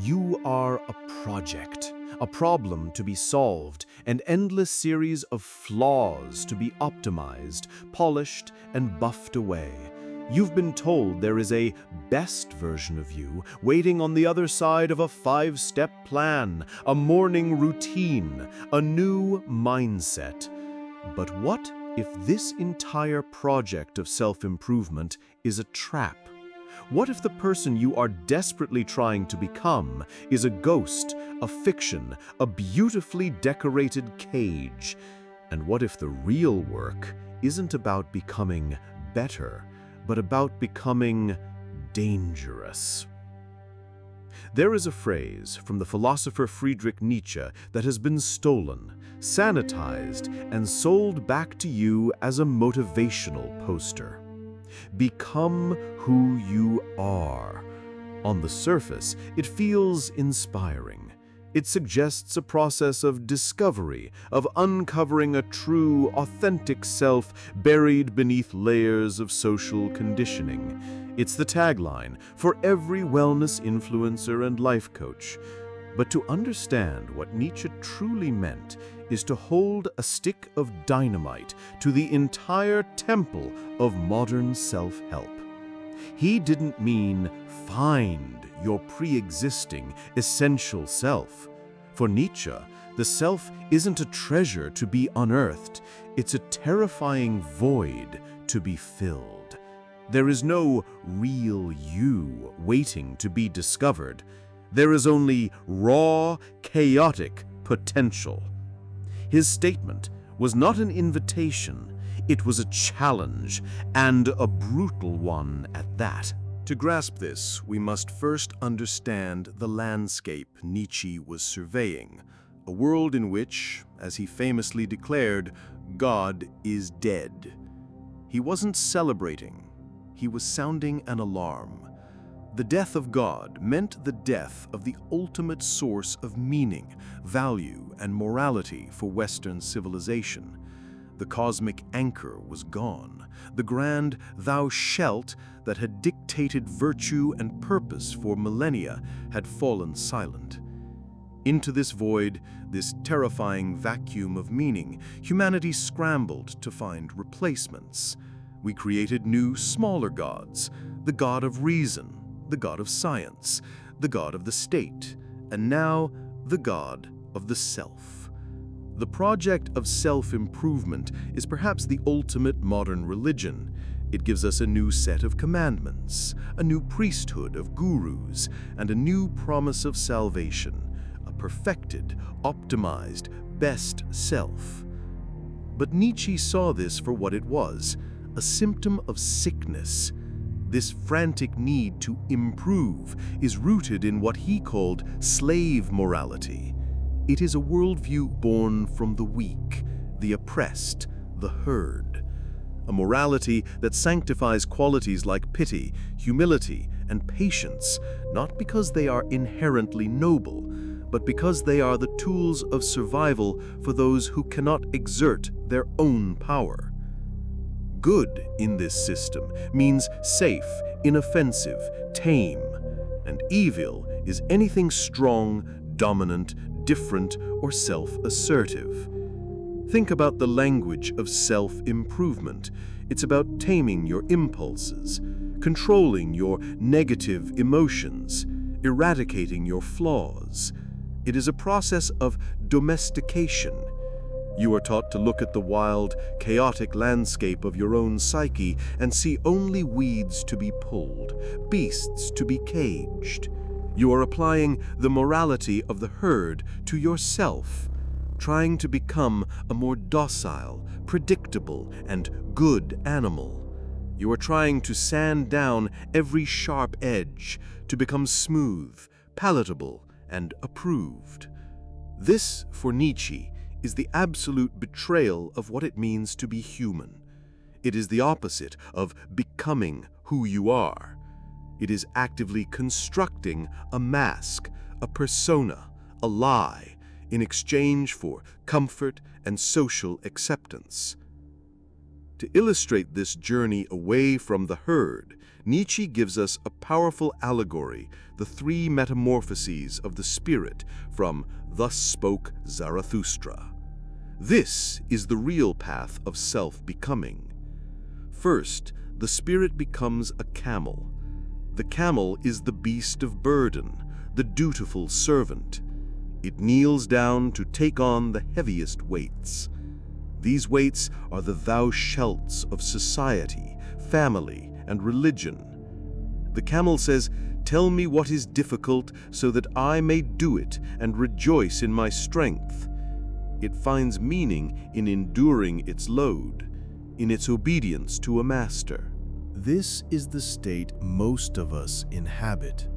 You are a project, a problem to be solved, an endless series of flaws to be optimized, polished, and buffed away. You've been told there is a best version of you waiting on the other side of a 5-step plan, a morning routine, a new mindset. But what if this entire project of self-improvement is a trap? What if the person you are desperately trying to become is a ghost, a fiction, a beautifully decorated cage? And what if the real work isn't about becoming better, but about becoming dangerous? There is a phrase from the philosopher Friedrich Nietzsche that has been stolen, sanitized, and sold back to you as a motivational poster. Become who you are. On the surface, it feels inspiring. It suggests a process of discovery, of uncovering a true, authentic self buried beneath layers of social conditioning. It's the tagline for every wellness influencer and life coach. But to understand what Nietzsche truly meant is to hold a stick of dynamite to the entire temple of modern self-help. He didn't mean find your pre-existing essential self. For Nietzsche, the self isn't a treasure to be unearthed, it's a terrifying void to be filled. There is no real you waiting to be discovered. There is only raw, chaotic potential. His statement was not an invitation, it was a challenge, and a brutal one at that. To grasp this, we must first understand the landscape Nietzsche was surveying, a world in which, as he famously declared, God is dead. He wasn't celebrating, he was sounding an alarm. The death of God meant the death of the ultimate source of meaning, value, and morality for Western civilization. The cosmic anchor was gone. The grand "thou shalt" that had dictated virtue and purpose for millennia had fallen silent. Into this void, this terrifying vacuum of meaning, humanity scrambled to find replacements. We created new, smaller gods, the god of reason, the god of science, the god of the state, and now the god of the self. The project of self-improvement is perhaps the ultimate modern religion. It gives us a new set of commandments, a new priesthood of gurus, and a new promise of salvation, a perfected, optimized, best self. But Nietzsche saw this for what it was, a symptom of sickness. This frantic need to improve is rooted in what he called slave morality. It is a worldview born from the weak, the oppressed, the herd. A morality that sanctifies qualities like pity, humility, and patience, not because they are inherently noble, but because they are the tools of survival for those who cannot exert their own power. Good in this system means safe, inoffensive, tame, and evil is anything strong, dominant, different, or self-assertive. Think about the language of self-improvement. It's about taming your impulses, controlling your negative emotions, eradicating your flaws. It is a process of domestication. You are taught to look at the wild, chaotic landscape of your own psyche and see only weeds to be pulled, beasts to be caged. You are applying the morality of the herd to yourself, trying to become a more docile, predictable, and good animal. You are trying to sand down every sharp edge to become smooth, palatable, and approved. This, for Nietzsche, is the absolute betrayal of what it means to be human. It is the opposite of becoming who you are. It is actively constructing a mask, a persona, a lie, in exchange for comfort and social acceptance. To illustrate this journey away from the herd, Nietzsche gives us a powerful allegory, the three metamorphoses of the spirit from Thus Spoke Zarathustra. This is the real path of self-becoming. First, the spirit becomes a camel. The camel is the beast of burden, the dutiful servant. It kneels down to take on the heaviest weights. These weights are the thou shalts of society, family, and religion. The camel says, "Tell me what is difficult so that I may do it and rejoice in my strength." It finds meaning in enduring its load, in its obedience to a master. This is the state most of us inhabit.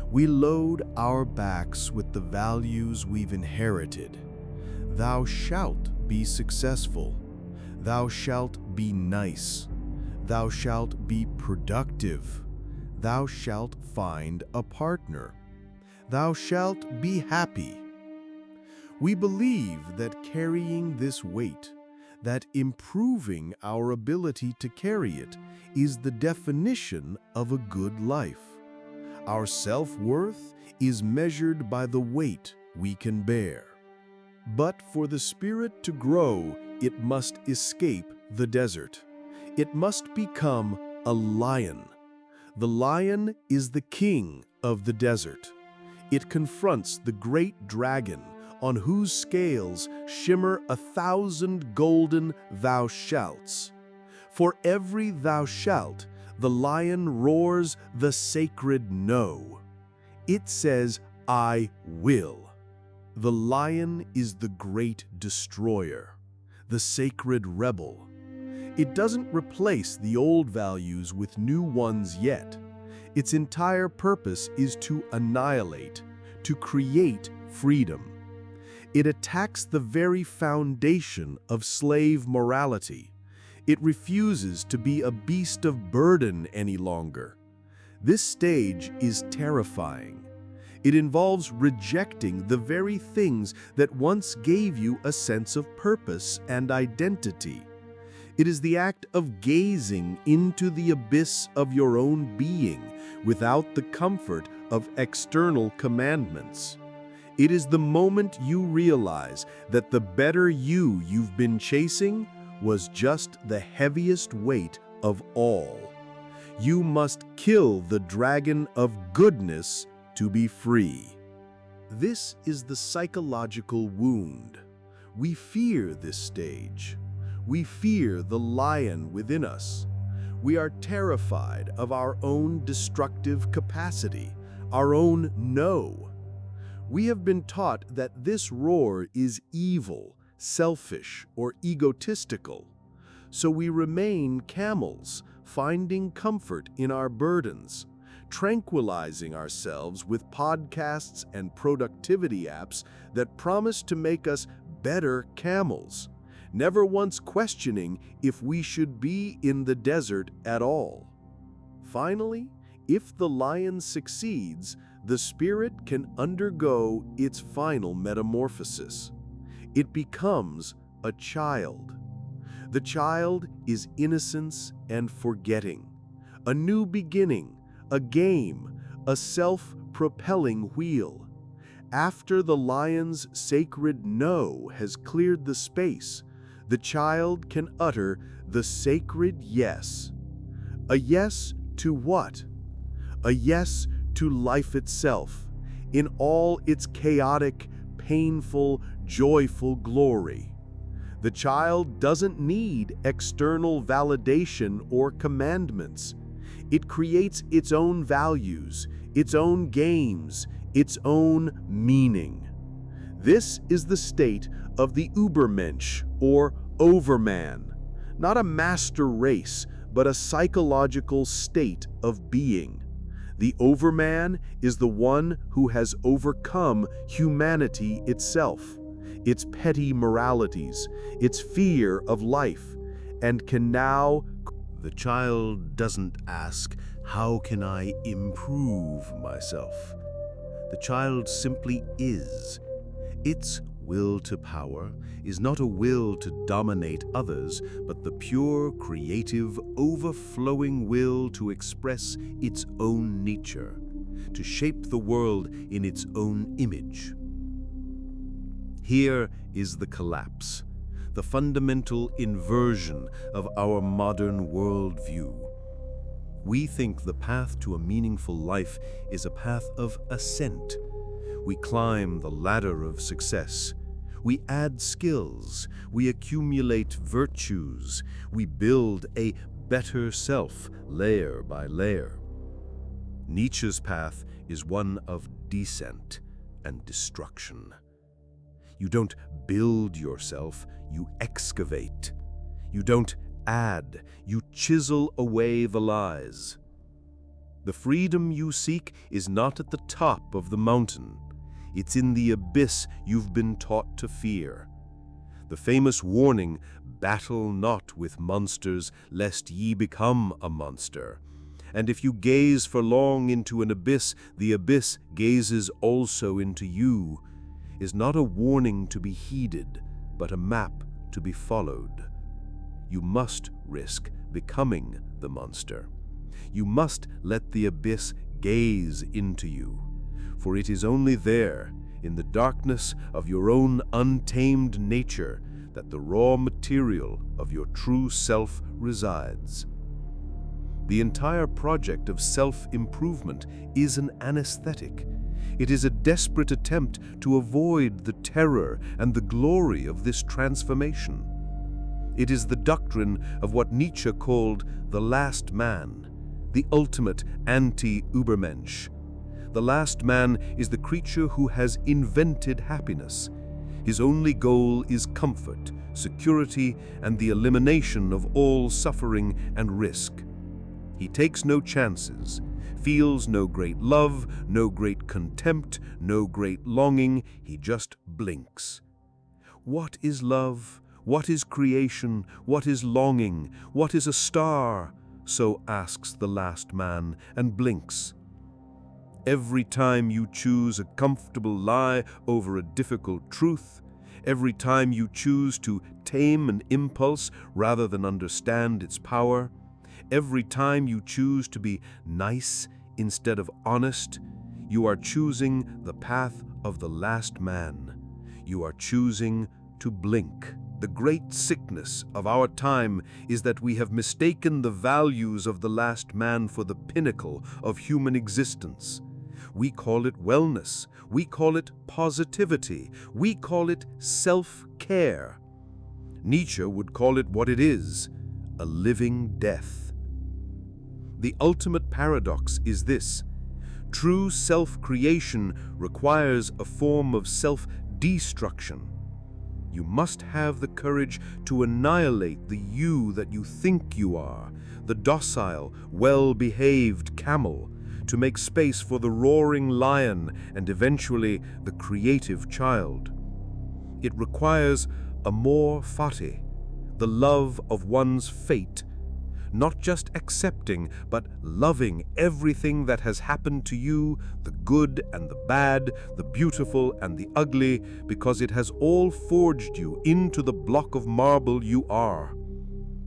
We load our backs with the values we've inherited. Thou shalt be successful. Thou shalt be nice. Thou shalt be productive. Thou shalt find a partner. Thou shalt be happy. We believe that carrying this weight, that improving our ability to carry it, is the definition of a good life. Our self-worth is measured by the weight we can bear. But for the spirit to grow, it must escape the desert. It must become a lion. The lion is the king of the desert. It confronts the great dragon on whose scales shimmer 1,000 golden thou shalts. For every thou shalt, the lion roars the sacred no. It says, "I will." The lion is the great destroyer, the sacred rebel. It doesn't replace the old values with new ones yet. Its entire purpose is to annihilate, to create freedom. It attacks the very foundation of slave morality. It refuses to be a beast of burden any longer. This stage is terrifying. It involves rejecting the very things that once gave you a sense of purpose and identity. It is the act of gazing into the abyss of your own being without the comfort of external commandments. It is the moment you realize that the better you've been chasing was just the heaviest weight of all. You must kill the dragon of goodness to be free. This is the psychological wound. We fear this stage. We fear the lion within us. We are terrified of our own destructive capacity, our own no. We have been taught that this roar is evil, selfish, or egotistical. So we remain camels, finding comfort in our burdens, tranquilizing ourselves with podcasts and productivity apps that promise to make us better camels, never once questioning if we should be in the desert at all. Finally, if the lion succeeds, the spirit can undergo its final metamorphosis. It becomes a child. The child is innocence and forgetting, a new beginning, a game, a self-propelling wheel. After the lion's sacred no has cleared the space, the child can utter the sacred yes. A yes to what? A yes to life itself, in all its chaotic, painful, joyful glory. The child doesn't need external validation or commandments. It creates its own values, its own games, its own meaning. This is the state of the Übermensch, or overman, not a master race, but a psychological state of being. The overman is the one who has overcome humanity itself, its petty moralities, its fear of life, and can now... The child doesn't ask, "How can I improve myself?" The child simply is. It's will to power is not a will to dominate others, but the pure, creative, overflowing will to express its own nature, to shape the world in its own image. Here is the collapse, the fundamental inversion of our modern worldview. We think the path to a meaningful life is a path of ascent. We climb the ladder of success. We add skills. We accumulate virtues. We build a better self, layer by layer. Nietzsche's path is one of descent and destruction. You don't build yourself, you excavate. You don't add, you chisel away the lies. The freedom you seek is not at the top of the mountain. It's in the abyss you've been taught to fear. The famous warning, "Battle not with monsters, lest ye become a monster." And if you gaze for long into an abyss, the abyss gazes also into you, is not a warning to be heeded, but a map to be followed. You must risk becoming the monster. You must let the abyss gaze into you, for it is only there, in the darkness of your own untamed nature, that the raw material of your true self resides. The entire project of self-improvement is an anesthetic. It is a desperate attempt to avoid the terror and the glory of this transformation. It is the doctrine of what Nietzsche called the last man, the ultimate anti-Übermensch. The last man is the creature who has invented happiness. His only goal is comfort, security, and the elimination of all suffering and risk. He takes no chances, feels no great love, no great contempt, no great longing. He just blinks. What is love? What is creation? What is longing? What is a star? So asks the last man and blinks. Every time you choose a comfortable lie over a difficult truth, every time you choose to tame an impulse rather than understand its power, every time you choose to be nice instead of honest, you are choosing the path of the last man. You are choosing to blink. The great sickness of our time is that we have mistaken the values of the last man for the pinnacle of human existence. We call it wellness. We call it positivity. We call it self-care. Nietzsche would call it what it is, a living death. The ultimate paradox is this: true self-creation requires a form of self-destruction. You must have the courage to annihilate the you that you think you are, the docile, well-behaved camel, to make space for the roaring lion and eventually the creative child. It requires amor fati, the love of one's fate, not just accepting, but loving everything that has happened to you, the good and the bad, the beautiful and the ugly, because it has all forged you into the block of marble you are.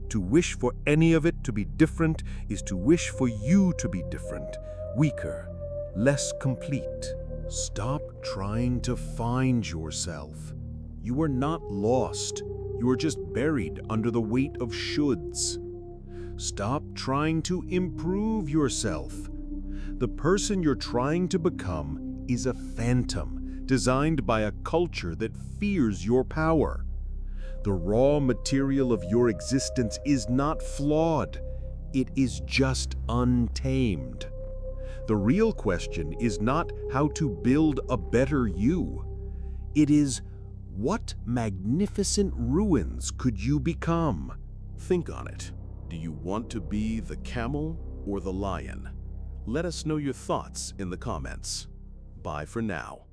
To wish for any of it to be different is to wish for you to be different, weaker, less complete. Stop trying to find yourself. You are not lost. You are just buried under the weight of shoulds. Stop trying to improve yourself. The person you're trying to become is a phantom designed by a culture that fears your power. The raw material of your existence is not flawed. It is just untamed. The real question is not how to build a better you. It is, what magnificent ruins could you become? Think on it. Do you want to be the camel or the lion? Let us know your thoughts in the comments. Bye for now.